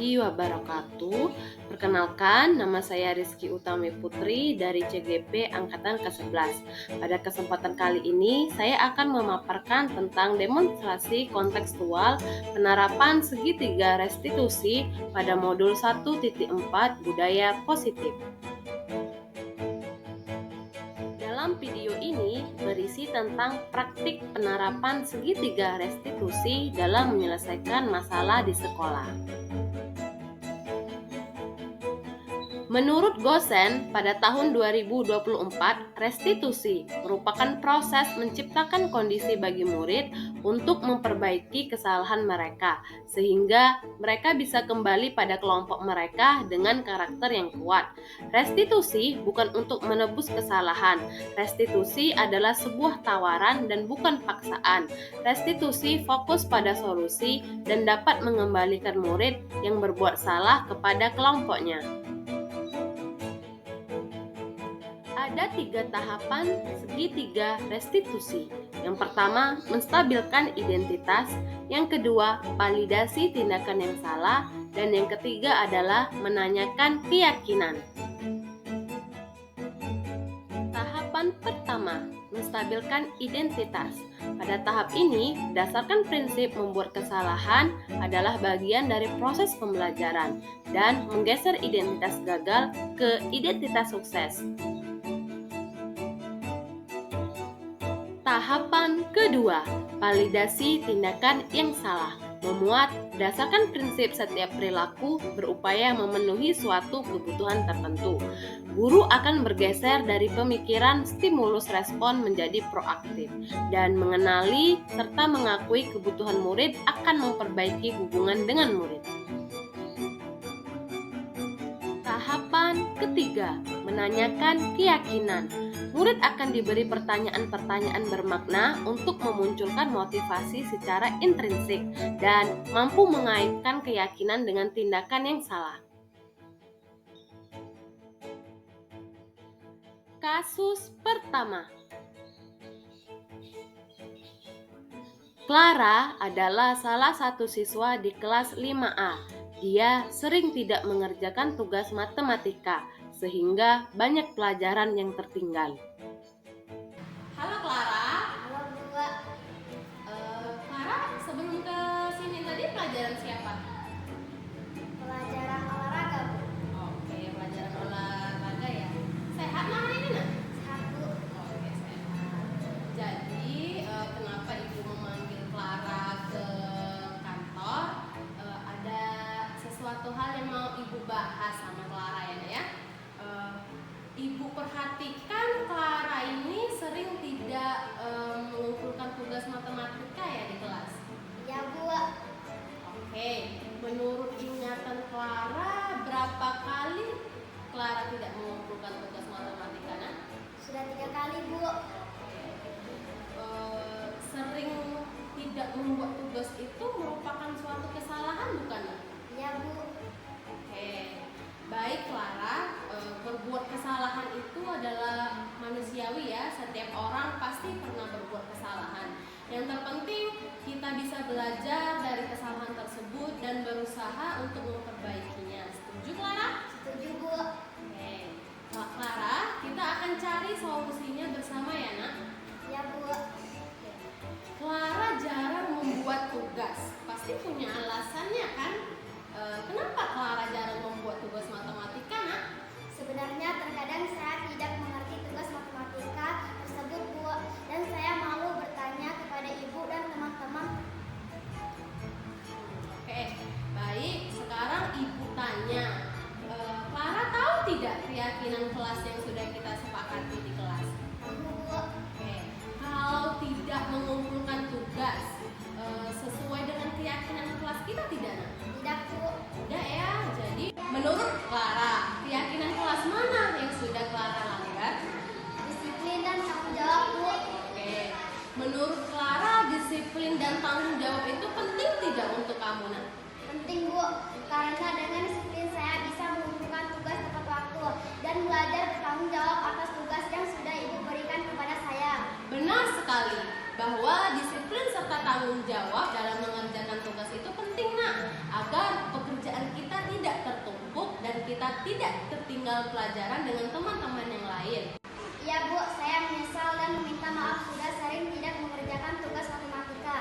warahmatullahi wabarakatuh. Perkenalkan, nama saya Rizky Utami Putri dari CGP Angkatan ke-11. Pada kesempatan kali ini, saya akan memaparkan tentang demonstrasi kontekstual penerapan segitiga restitusi pada modul 1.4 Budaya Positif. Dalam video ini berisi tentang praktik penerapan segitiga restitusi dalam menyelesaikan masalah di sekolah. Menurut Gosen, pada tahun 2024, restitusi merupakan proses menciptakan kondisi bagi murid untuk memperbaiki kesalahan mereka, sehingga mereka bisa kembali pada kelompok mereka dengan karakter yang kuat. Restitusi bukan untuk menebus kesalahan. Restitusi adalah sebuah tawaran dan bukan paksaan. Restitusi fokus pada solusi dan dapat mengembalikan murid yang berbuat salah kepada kelompoknya. Ada 3 tahapan segitiga restitusi. Yang pertama, menstabilkan identitas. Yang kedua, validasi tindakan yang salah. Dan yang ketiga adalah menanyakan keyakinan. Tahapan pertama, menstabilkan identitas. Pada tahap ini, berdasarkan prinsip membuat kesalahan adalah bagian dari proses pembelajaran dan menggeser identitas gagal ke identitas sukses. Tahapan kedua, validasi tindakan yang salah. Memuat berdasarkan prinsip setiap perilaku berupaya memenuhi suatu kebutuhan tertentu. Guru akan bergeser dari pemikiran stimulus respon menjadi proaktif dan mengenali serta mengakui kebutuhan murid akan memperbaiki hubungan dengan murid. Tahapan ketiga, menanyakan keyakinan. Murid akan diberi pertanyaan-pertanyaan bermakna untuk memunculkan motivasi secara intrinsik dan mampu mengaitkan keyakinan dengan tindakan yang salah. Kasus pertama. Clara adalah salah satu siswa di kelas 5A. Dia sering tidak mengerjakan tugas matematika, sehingga banyak pelajaran yang tertinggal. Halo Clara. Halo Bu. Clara, sebelum ke sini tadi pelajaran siapa? Pelajaran olahraga Bu. Oke, pelajaran olahraga ya. Sehat mah hari ini nak? Sehat Bu. Oke, sehat. Jadi, kenapa Ibu memanggil Clara ke kantor? Ada sesuatu hal yang mau Ibu bahas sama Clara ya. Ibu perhatikan Clara ini sering tidak mengumpulkan tugas matematika ya di kelas? Iya Bu. Oke, menurut ingatan Clara, berapa kali Clara tidak mengumpulkan tugas matematika? Nah? Sudah 3 kali Bu. Sering tidak membuat tugas itu merupakan suatu kesalahan bukan? Iya Bu. Oke, baik Clara, berbuat kesalahan itu adalah manusiawi ya. Setiap orang pasti pernah berbuat kesalahan. Yang terpenting kita bisa belajar dari kesalahan tersebut dan berusaha untuk memperbaikinya. Setuju Clara? Setuju Bu. Oke, Clara, kita akan cari solusinya bersama ya nak. Iya Bu. Clara jarang membuat tugas, pasti punya alasannya kan? Kenapa Clara jarang membuat tugas matematika nak? Sebenarnya terkadang saya tidak mengerti tugas matematika tersebut Bu, dan saya mau bertanya kepada Ibu dan teman-teman. Oke, baik. Sekarang Ibu tanya, Clara tahu tidak keyakinan kelas yang sudah kita sepakati di kelas? Tahu Bu. Oke, kalau tidak mengumpulkan tugas sesuai dengan keyakinan kelas kita tidak nak? Tidak Bu. Tidak ya. Jadi menurut Clara, keyakinan kelas mana yang sudah Clara langgar? Disiplin dan tanggung jawab Bu. Oke, menurut Clara disiplin dan tanggung jawab itu penting tidak untuk kamu nak? Penting Bu, karena dengan disiplin saya bisa mengumpulkan tugas tepat waktu dan belajar bertanggung jawab atas tugas yang sudah Ibu berikan kepada saya. Benar sekali bahwa disiplin serta tanggung jawab dalam mengerjakan tugas itu penting nak, agar pekerjaan kita agar kita tidak tertinggal pelajaran dengan teman-teman yang lain. Iya Bu, saya menyesal dan meminta maaf sudah sering tidak mengerjakan tugas matematika.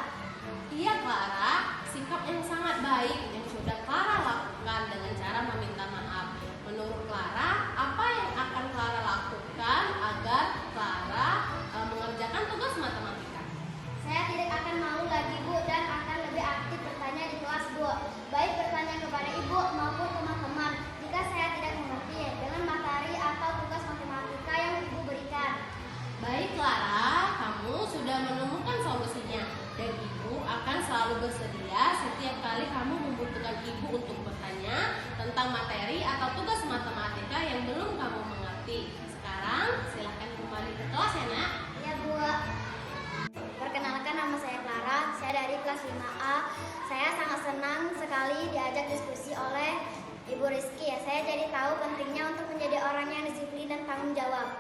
Iya Clara, sikap yang sangat baik yang sudah Clara lakukan dengan cara meminta maaf. Menurut Clara, apa yang akan Clara lakukan agar Clara mengerjakan tugas matematika? Saya tidak akan malu lagi Bu dan akan lebih aktif bertanya di kelas Bu. Baik bertanya kepada Ibu maupun teman-teman jika saya tidak mengerti dengan materi atau tugas matematika yang Ibu berikan. Baik Clara, kamu sudah menemukan solusinya dan Ibu akan selalu bersedia setiap kali kamu membutuhkan Ibu untuk bertanya tentang materi atau tugas matematika yang belum kamu mengerti. Sekarang silakan kembali ke kelas ya Nak. Ya Bu. Perkenalkan, nama saya Clara, saya dari kelas 5A. Saya sangat senang sekali diajak diskusi oleh Ibu Rizky. Saya jadi tahu pentingnya untuk menjadi orang yang disiplin dan tanggung jawab.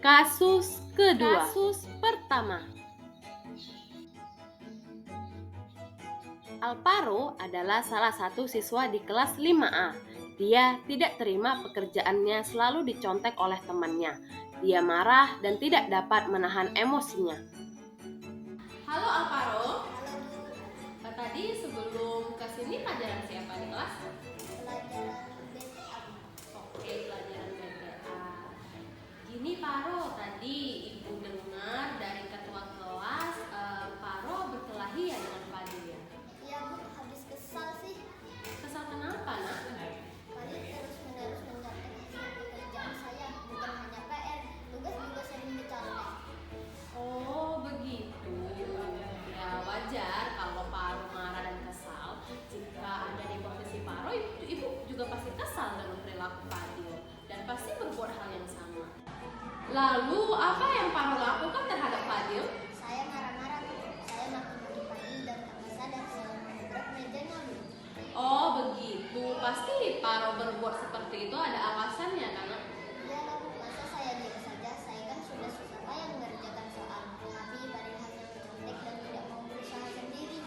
Kasus kedua. Kasus pertama. Alvaro adalah salah satu siswa di kelas 5A. Dia tidak terima pekerjaannya selalu dicontek oleh temannya. Dia marah dan tidak dapat menahan emosinya. Halo Alvaro. Tadi sebelum ke sini pelajaran siapa di kelas? Pelajaran BCA. Oke, pelajaran BPA. Gini Paro, tadi Ibu dengar dari ketua kelas Paro berkelahi ya dengan Fadil ya? Iya Bu, habis kesal sih. Kesal kenapa Nak? Fadil terus-menerus mencontek pekerjaan saya, bukan hanya PR, tugas juga sering dicontek. Oh begitu. Ya wajar kalau Paro marah dan kesal. Jika ada di posisi Paro, Ibu juga pasti kesal dengan perilaku Fadil dan pasti berbuat hal yang sama. Lalu apa yang Paro lakukan terhadap Fadil? Saya marah-marah, saya maki-maki Fadil dan tanpa sadar saya menabrak mejanya Bu. Oh begitu. Pasti Paro berbuat seperti itu ada alasannya kan? Iya loh, masa saya diam saja, saya kan sudah susah payah mengerjakan soal. Tapi Fadil hanya mencontek dan tidak mau berusaha sendiri.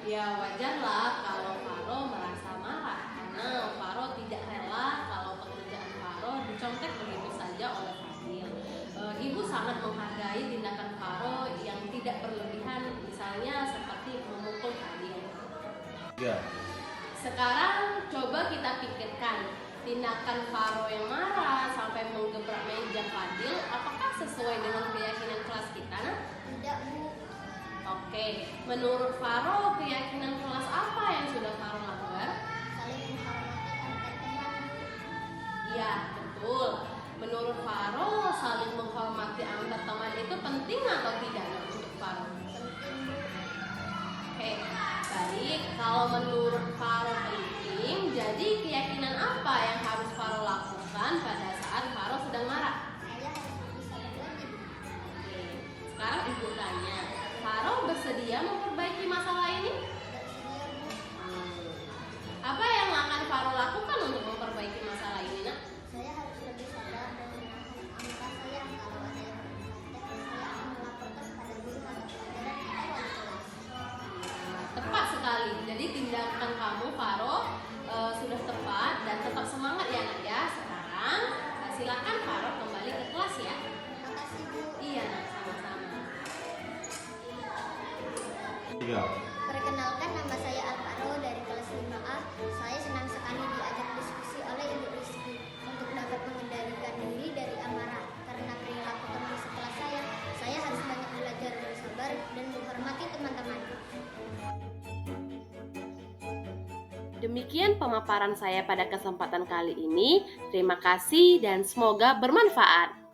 Ya wajarlah kalau Paro merasa marah karena Paro tidak rela kalau pekerjaan Paro dicontek begitu saja oleh Fadil. Ibu sangat menghargai tindakan Paro yang tidak berlebihan, misalnya seperti memukul Fadil. Ya. Sekarang coba kita pikirkan tindakan Paro yang marah sampai menggebrak meja Fadil, apakah sesuai dengan keyakinan kelas kita? Nah? Tidak Bu. Oke, menurut Paro keyakinan kelas apa yang sudah Paro lakukan? Saling menghormati antar teman Bu. Iya, betul. Menurut Paro, saling menghormati antar teman itu penting atau tidak untuk Paro? Penting Bu. Oke, baik. Kalau menurut Paro penting, jadi keyakinan apa yang harus Paro lakukan pada saat Paro sedang marah? Saya harus lebih sabar lagi Bu. Oke, sekarang Ibu tanya, Paro bersedia memperbaiki masalah ini? Bersedia Bu. Apa yang akan Paro lakukan untuk memperbaiki masalah ini, Nak? Saya harus lebih sabar dan menahan amarah saya. Kalau ada yang mencontek, saya akan melaporkan pada guru mata pelajaran atau wali kelas. Tepat sekali. Jadi tindakan kamu, Paro, sudah tepat dan tetap semangat ya, Nak ya. Sekarang silakan Paro kembali ke kelas ya. Terima kasih Bu. Iya, Nak, sama-sama. Tiga. Perkenalkan, nama saya Alvaro dari kelas 5A. Saya senang sekali diajak diskusi oleh Ibu Rizky untuk dapat mengendalikan diri dari amarah. Karena perilaku teman sekelas saya harus banyak belajar bersabar dan menghormati teman-teman. Demikian pemaparan saya pada kesempatan kali ini. Terima kasih dan semoga bermanfaat.